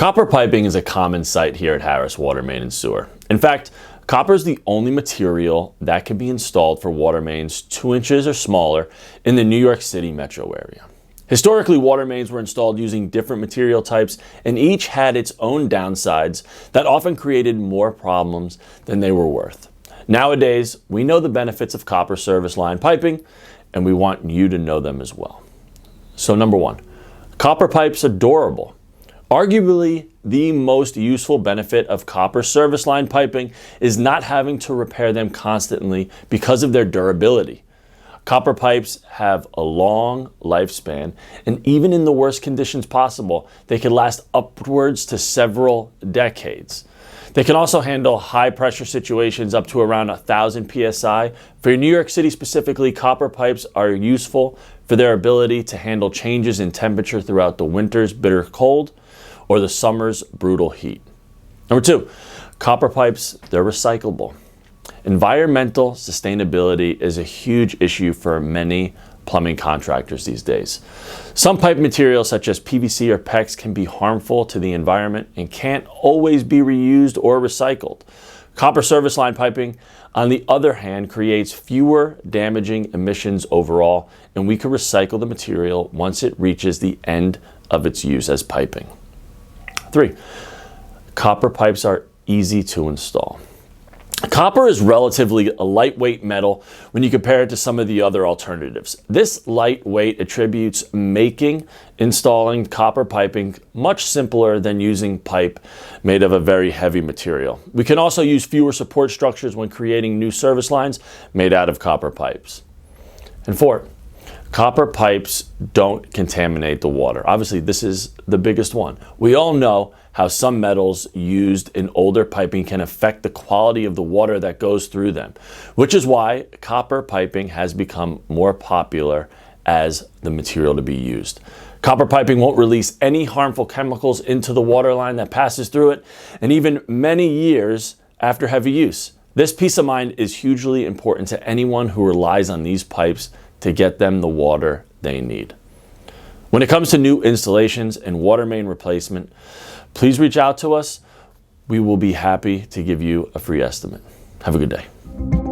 Copper piping is a common sight here at Harris Water Main and Sewer. In fact, copper is the only material that can be installed for water mains 2 inches or smaller in the New York City metro area. Historically, water mains were installed using different material types, and each had its own downsides that often created more problems than they were worth. Nowadays, we know the benefits of copper service line piping, and we want you to know them as well. So number one, copper pipes are durable. Arguably, the most useful benefit of copper service line piping is not having to repair them constantly because of their durability. Copper pipes have a long lifespan, and even in the worst conditions possible, they can last upwards to several decades. They can also handle high pressure situations up to around 1,000 psi. For New York City specifically, copper pipes are useful for their ability to handle changes in temperature throughout the winter's bitter cold or the summer's brutal heat. Number two, copper pipes, they're recyclable. Environmental sustainability is a huge issue for many plumbing contractors these days. Some pipe materials such as PVC or PEX can be harmful to the environment and can't always be reused or recycled. Copper service line piping, on the other hand, creates fewer damaging emissions overall, and we can recycle the material once it reaches the end of its use as piping. 3, copper pipes are easy to install. Copper is relatively a lightweight metal when you compare it to some of the other alternatives. This lightweight attributes making installing copper piping much simpler than using pipe made of a very heavy material. We can also use fewer support structures when creating new service lines made out of copper pipes. And 4, copper pipes don't contaminate the water. Obviously, this is the biggest one. We all know how some metals used in older piping can affect the quality of the water that goes through them, which is why copper piping has become more popular as the material to be used. Copper piping won't release any harmful chemicals into the water line that passes through it, and even many years after heavy use. This peace of mind is hugely important to anyone who relies on these pipes to get them the water they need. When it comes to new installations and water main replacement, please reach out to us. We will be happy to give you a free estimate. Have a good day.